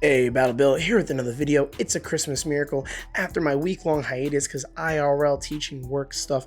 Hey, Battle Bill here with another video. It's a Christmas miracle after my week-long hiatus because IRL teaching work stuff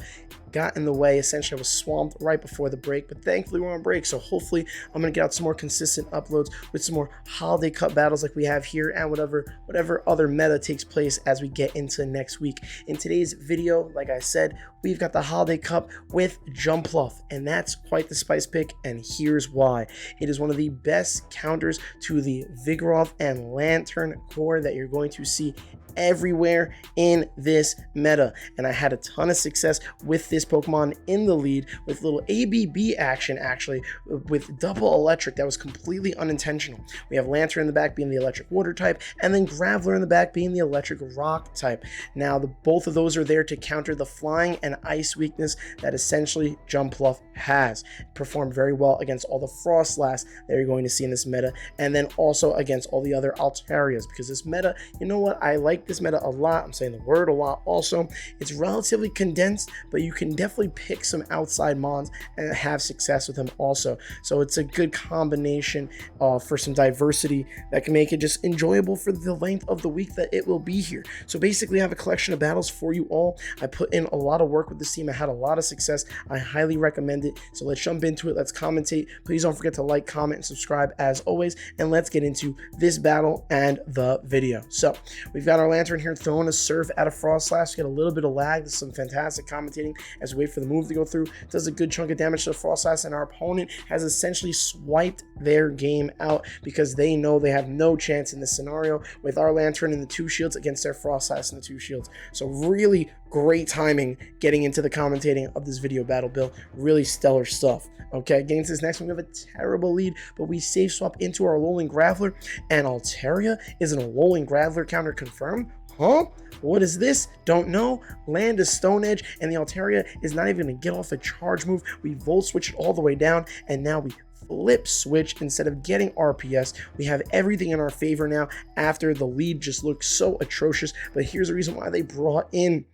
got in the way. Essentially, I was swamped right before the break, but thankfully we're on break, so hopefully I'm gonna get out some more consistent uploads with some more holiday cup battles like we have here and whatever other meta takes place as we get into next week. In today's video, like I said, we've got the holiday cup with Jumpluff, and that's quite the spice pick, and here's why. It is one of the best counters to the Vigoroth and Lantern core that you're going to see everywhere in this meta, and I had a ton of success with this Pokemon in the lead with little ABB action, actually with double electric. That was completely unintentional. We have Lantern in the back being the electric water type, and then Graveler in the back being the electric rock type. Now both of those are there to counter the flying and ice weakness that essentially Jumpluff has. Performed very well against all the Frostlass that you're going to see in this meta, and then also against all the other Altarias, because this meta, you know what, I like this meta a lot. I'm saying the word a lot also. It's relatively condensed, but you can definitely pick some outside mons and have success with them also. So it's a good combination for some diversity that can make it just enjoyable for the length of the week that it will be here. So basically I have a collection of battles for you all. I put in a lot of work with this team. I had a lot of success. I highly recommend it. So let's jump into it. Let's commentate. Please don't forget to like, comment, and subscribe as always. And let's get into this battle and the video. So we've got our Lantern here throwing a surf at a Frostlass. Get a little bit of lag. This is some fantastic commentating as we wait for the move to go through. Does a good chunk of damage to the Frostlass, and our opponent has essentially swiped their game out because they know they have no chance in this scenario with our Lantern and the 2 shields against their Frostlass and the 2 shields. So really great timing getting into the commentating of this video, Battle Bill. Really stellar stuff. Okay, getting to this next one, we have a terrible lead, but we safe swap into our Alolan Graveler, and Altaria is an Alolan Graveler counter confirmed. Huh? What is this? Don't know. Land is Stone Edge, and the Altaria is not even going to get off a charge move. We Volt Switch it all the way down, and now we flip switch instead of getting RPS. We have everything in our favor now after the lead just looked so atrocious. But here's the reason why they brought in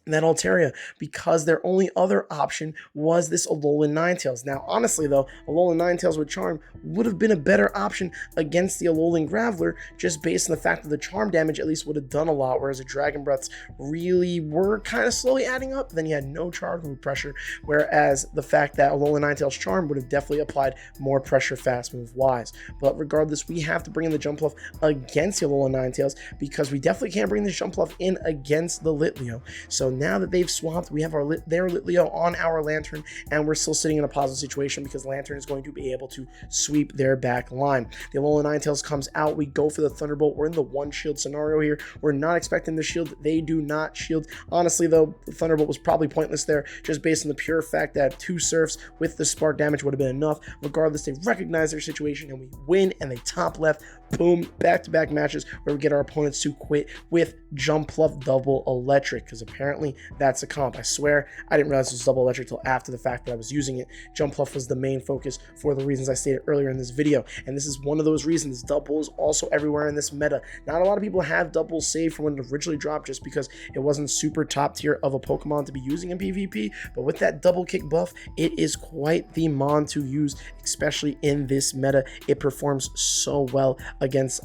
that Altaria, because their only other option was this Alolan Ninetales. Now, honestly though, Alolan Ninetales with Charm would have been a better option against the Alolan Graveler, just based on the fact that the Charm damage at least would have done a lot, whereas the Dragon Breaths really were kind of slowly adding up. Then you had no charge move pressure, whereas the fact that Alolan Ninetales Charm would have definitely applied more pressure fast move wise. But regardless, we have to bring in the Jumpluff against the Alolan Ninetales, because we definitely can't bring the Jumpluff in against the Litleo. So now that they've swapped, we have their Litleo on our Lantern, and we're still sitting in a positive situation because Lantern is going to be able to sweep their back line. The Alolan Ninetales comes out. We go for the Thunderbolt. We're in the 1 shield scenario here. We're not expecting the shield. They do not shield. Honestly, though, the Thunderbolt was probably pointless there, just based on the pure fact that 2 Surfs with the spark damage would have been enough. Regardless, they recognize their situation, and we win, and they top left. Boom, back-to-back matches where we get our opponents to quit with Jumpluff double electric, because apparently that's a comp. I swear I didn't realize it was double electric till after the fact that I was using it. Jumpluff was the main focus for the reasons I stated earlier in this video, and this is one of those reasons. Double is also everywhere in this meta. Not a lot of people have double saved from when it originally dropped, just because it wasn't super top tier of a Pokemon to be using in PvP, but with that double kick buff, it is quite the mon to use, especially in this meta. It performs so well against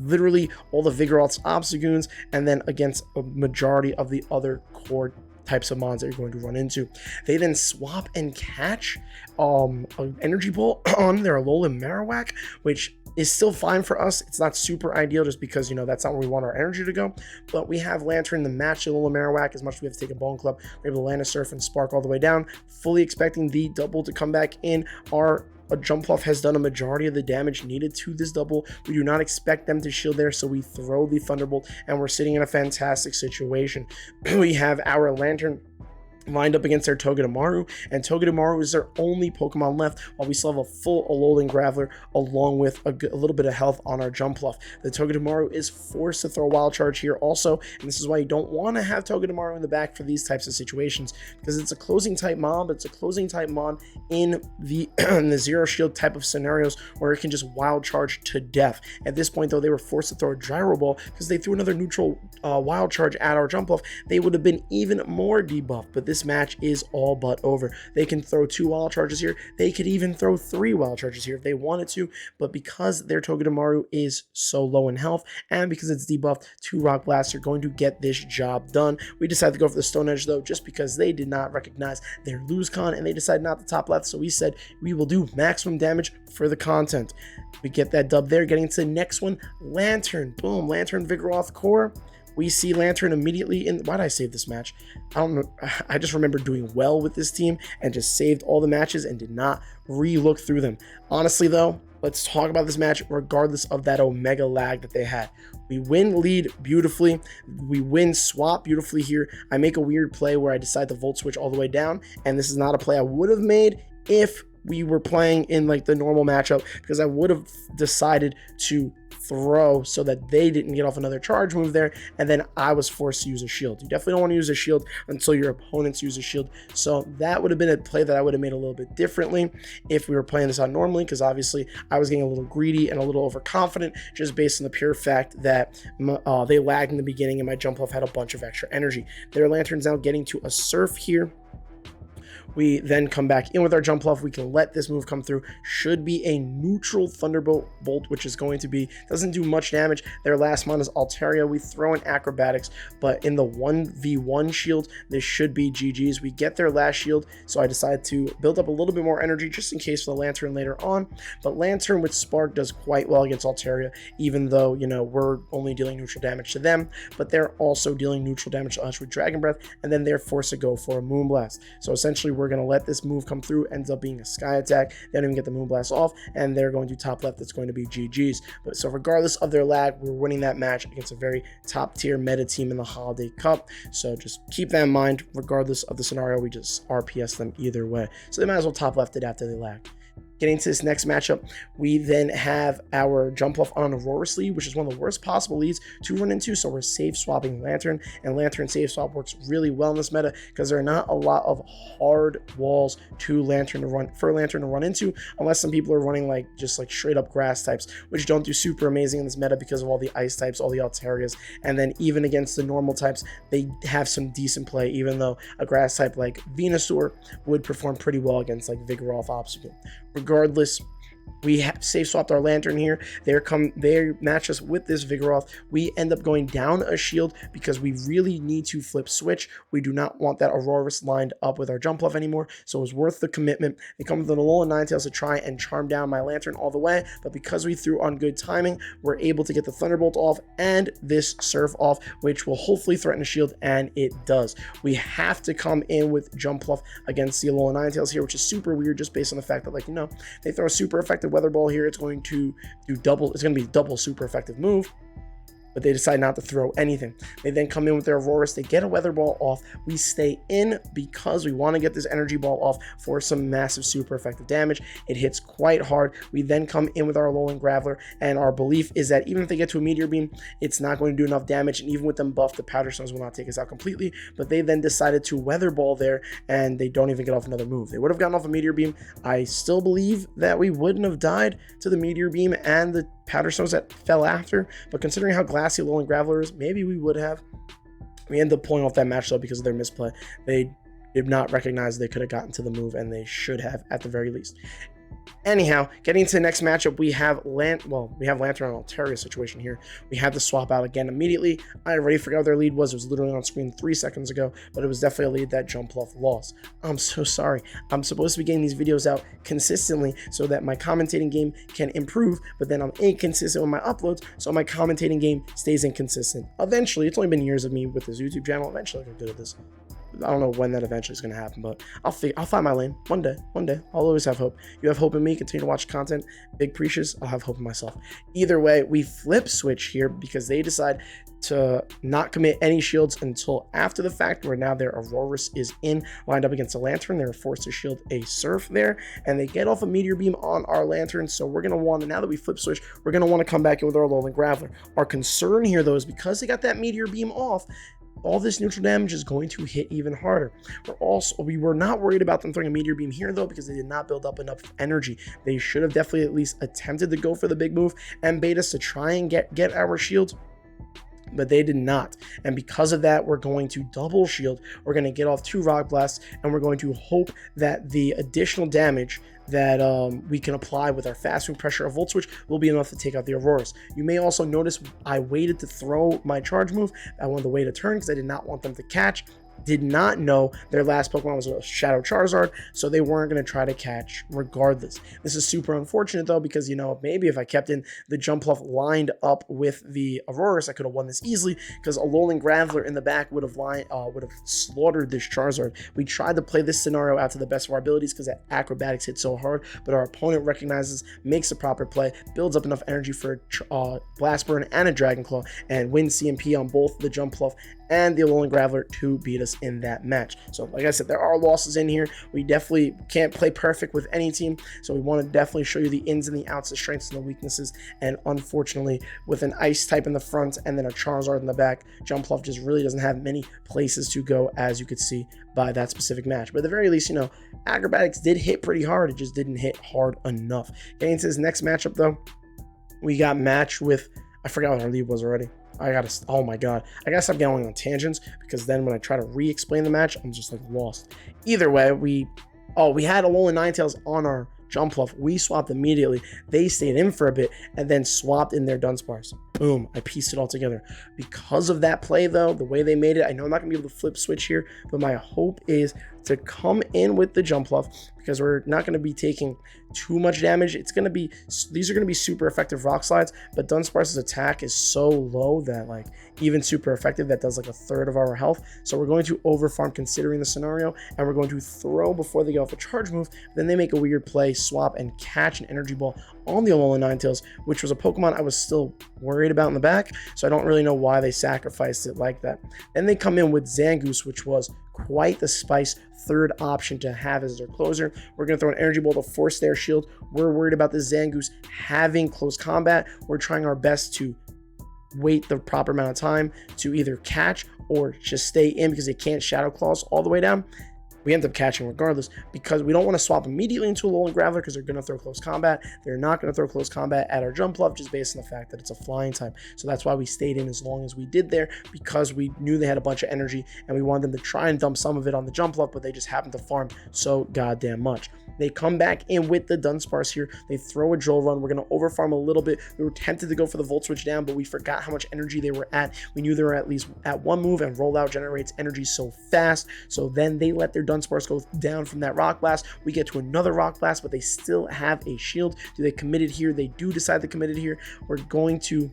literally all the Vigoroth's Obstagoons, and then against a majority of the other core types of mons that you're going to run into. They then swap and catch an Energy Ball on their Alolan Marowak, which is still fine for us. It's not super ideal just because, you know, that's not where we want our energy to go. But we have Lantern to match the Alolan Marowak as much as we have to take a Bone Club. We're able to land a Surf and Spark all the way down, fully expecting the double to come back in. Our Jumpluff has done a majority of the damage needed to this double. We do not expect them to shield there, so we throw the Thunderbolt, and we're sitting in a fantastic situation. We have our Lantern lined up against their Togedemaru, and Togedemaru is their only Pokemon left, while we still have a full Alolan Graveler along with a little bit of health on our Jumpluff. The Togedemaru is forced to throw Wild Charge here also, and this is why you don't want to have Togedemaru in the back for these types of situations, because it's a closing type mon, but it's a closing type mon in the in the Zero Shield type of scenarios where it can just Wild Charge to death. At this point though, they were forced to throw a Gyro Ball because they threw another neutral Wild Charge at our Jumpluff. They would have been even more debuffed, but this this match is all but over. They can throw 2 wild charges here. They could even throw 3 wild charges here if they wanted to, but because their Togedemaru is so low in health, and because it's debuffed, 2 Rock Blasts are going to get this job done. We decided to go for the Stone Edge though, just because they did not recognize their lose con, and they decided not to top left, so we said we will do maximum damage for the content. We get that dub there. Getting to the next one, Lantern. Boom, Lantern Vigoroth core. We see Lantern immediately in... Why did I save this match? I don't know. I just remember doing well with this team and just saved all the matches and did not re-look through them. Honestly, though, let's talk about this match regardless of that Omega lag that they had. We win lead beautifully. We win swap beautifully here. I make a weird play where I decide to Volt Switch all the way down, and this is not a play I would have made if we were playing in like the normal matchup, because I would have decided to throw so that they didn't get off another charge move there, and then I was forced to use a shield. You definitely don't want to use a shield until your opponents use a shield, so that would have been a play that I would have made a little bit differently if we were playing this out normally, because obviously I was getting a little greedy and a little overconfident just based on the pure fact that they lagged in the beginning and my Jumpluff had a bunch of extra energy. Their Lantern's now getting to a Surf here. We then come back in with our Jumpluff. We can let this move come through. Should be a neutral Thunderbolt, which is going to be, doesn't do much damage. Their last mon is Altaria. We throw in Acrobatics, but in the 1v1 shield, this should be GG's. We get their last shield, so I decided to build up a little bit more energy just in case for the Lantern later on. But Lantern with Spark does quite well against Altaria, even though, you know, we're only dealing neutral damage to them, but they're also dealing neutral damage to us with Dragon Breath, and then they're forced to go for a Moonblast. So essentially, we're going to let this move come through, ends up being a Sky Attack. They don't even get the Moonblast off, and they're going to top left. It's going to be GG's. But so regardless of their lag, we're winning that match against a very top tier meta team in the Holiday Cup. So just keep that in mind. Regardless of the scenario, we just RPS them either way. So they might as well top left it after they lag. Getting to this next matchup, we then have our Jumpluff on Aurorus lead, which is one of the worst possible leads to run into, so we're safe swapping Lantern, and Lantern safe swap works really well in this meta because there are not a lot of hard walls for Lantern to run into, unless some people are running like just like straight up grass types, which don't do super amazing in this meta because of all the ice types, all the Altarias, and then even against the normal types, they have some decent play, even though a grass type like Venusaur would perform pretty well against like Vigoroth Obstacle. Regardless, we have safe swapped our Lantern here. They match us with this Vigoroth. We end up going down a shield because we really need to flip switch. We do not want that Aurorus lined up with our Jumpluff anymore, so it was worth the commitment. They come with an Alolan Ninetales to try and charm down my Lantern all the way, but because we threw on good timing, we're able to get the Thunderbolt off and this Surf off, which will hopefully threaten a shield, and it does. We have to come in with Jumpluff against the Alolan Ninetales here, which is super weird just based on the fact that, like, you know, they throw a super effective Weather Ball here. It's going to do double. It's going to be double super effective move, but they decide not to throw anything. They then come in with their Aurorus. They get a Weather Ball off. We stay in because we want to get this Energy Ball off for some massive super effective damage. It hits quite hard. We then come in with our Alolan Graveler, and our belief is that even if they get to a Meteor Beam, it's not going to do enough damage, and even with them buffed, the Powder Stones will not take us out completely, but they then decided to Weather Ball there, and they don't even get off another move. They would have gotten off a Meteor Beam. I still believe that we wouldn't have died to the Meteor Beam and the Powder Stones that fell after, but considering how glassy Alolan Graveler is, maybe we would have. We ended up pulling off that match though because of their misplay. They did not recognize they could have gotten to the move, and they should have at the very least. Anyhow, getting to the next matchup, we have Lantern on Altaria situation here. We had to swap out again immediately. I already forgot what their lead was. It was literally on screen 3 seconds ago, but it was definitely a lead that Jumpluff lost. I'm so sorry. I'm supposed to be getting these videos out consistently so that my commentating game can improve, but then I'm inconsistent with my uploads, so my commentating game stays inconsistent. Eventually, it's only been years of me with this YouTube channel. Eventually, I'll get good at this. I don't know when that eventually is going to happen, but I'll find my lane one day. I'll always have hope. You have hope in me. Continue to watch content. Big precious. I'll have hope in myself. Either way, we flip switch here because they decide to not commit any shields until after the fact, where now their Aurorus is lined up against a Lantern. They're forced to shield a Surf there, and they get off a Meteor Beam on our Lantern. So we're going to want to, now that we flip switch, we're going to want to come back in with our Alolan Graveler. Our concern here, though, is because they got that Meteor Beam off, all this neutral damage is going to hit even harder. We were not worried about them throwing a Meteor Beam here though, because they did not build up enough energy. They should have definitely at least attempted to go for the big move and bait us to try and get our shield. but they did not. And because of that, we're going to double shield. We're going to get off 2 rock blasts, and we're going to hope that the additional damage that we can apply with our fast move pressure of Volt Switch will be enough to take out the Auroras. You may also notice I waited to throw my charge move. I wanted to wait a turn because I did not want them to catch. Did not know their last Pokemon was a Shadow Charizard, so they weren't going to try to catch regardless. This is super unfortunate though, because maybe if I kept in the Jumpluff lined up with the Auroras, I could have won this easily, because a Alolan Graveler in the back would have slaughtered this Charizard. We tried to play this scenario out to the best of our abilities because that Acrobatics hit so hard, but our opponent recognizes, makes a proper play, builds up enough energy for a Blast Burn and a Dragon Claw, and wins CMP on both the Jumpluff and the Alolan Graveler to beat us in that match. So like I said, there are losses in here. We definitely can't play perfect with any team, so we want to definitely show you the ins and the outs, the strengths and the weaknesses. And unfortunately, with an Ice type in the front and then a Charizard in the back, Jumpluff just really doesn't have many places to go, as you could see by that specific match. But at the very least, Acrobatics did hit pretty hard. It just didn't hit hard enough. Getting into this next matchup though, we got matched with, I forgot what our lead was already. Oh my god, I gotta stop going on tangents, because then when I try to re-explain the match, I'm just like lost. Either way, we had Alolan Ninetales on our Jumpluff. We swapped immediately. They stayed in for a bit and then swapped in their Dunsparce. Boom, I pieced it all together. Because of that play though, the way they made it, I know I'm not gonna be able to flip switch here, but my hope is to come in with the Jumpluff, because we're not going to be taking too much damage. These are going to be super effective rock slides, but Dunsparce's attack is so low that even super effective, that does like a third of our health. So we're going to overfarm considering the scenario, and we're going to throw before they get off a charge move. Then they make a weird play, swap, and catch an Energy Ball on the Alolan Ninetales, which was a Pokemon I was still worried about in the back, so I don't really know why they sacrificed it like that. Then they come in with Zangoose, which was quite the spice third option to have as their closer. We're going to throw an Energy Ball to force their shield. We're worried about the Zangoose having close combat. We're trying our best to wait the proper amount of time to either catch or just stay in, because they can't Shadow Claws all the way down. We end up catching regardless, because we don't want to swap immediately into a Alolan Graveler, because they're going to throw close combat. They're not going to throw close combat at our Jumpluff, just based on the fact that it's a flying type. So that's why we stayed in as long as we did there, because we knew they had a bunch of energy and we wanted them to try and dump some of it on the Jumpluff, but they just happened to farm so goddamn much. They come back in with the Dunsparce here. They throw a Joel Run. We're going to overfarm a little bit. We were tempted to go for the Volt Switch down, but we forgot how much energy they were at. We knew they were at least at one move, and Rollout generates energy so fast. So then they let their Dunsparce go down from that Rock Blast. We get to another Rock Blast, but they still have a shield. Do they commit it here? They do decide to commit it here. We're going to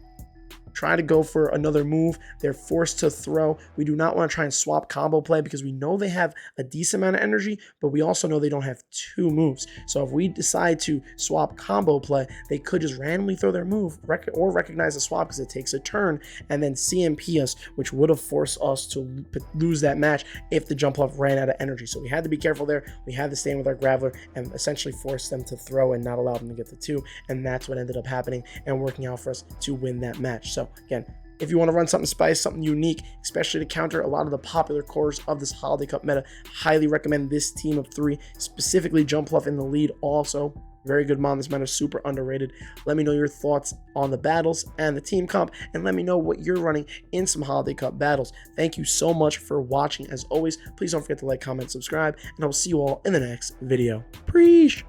try to go for another move. They're forced to throw. We do not want to try and swap combo play, because we know they have a decent amount of energy, but we also know they don't have 2 moves. So if we decide to swap combo play, they could just randomly throw their move or recognize the swap, because it takes a turn, and then CMP us, which would have forced us to lose that match if the Jumpluff ran out of energy. So we had to be careful there. We had to stay in with our Graveler and essentially force them to throw and not allow them to get to 2, and that's what ended up happening and working out for us to win that match. So again, if you want to run something spice, something unique, especially to counter a lot of the popular cores of this Holiday Cup meta, highly recommend this team of 3, specifically Jumpluff in the lead. Also, very good mon. This meta is super underrated. Let me know your thoughts on the battles and the team comp, and let me know what you're running in some Holiday Cup battles. Thank you so much for watching. As always, please don't forget to like, comment, subscribe, and I will see you all in the next video. Preach!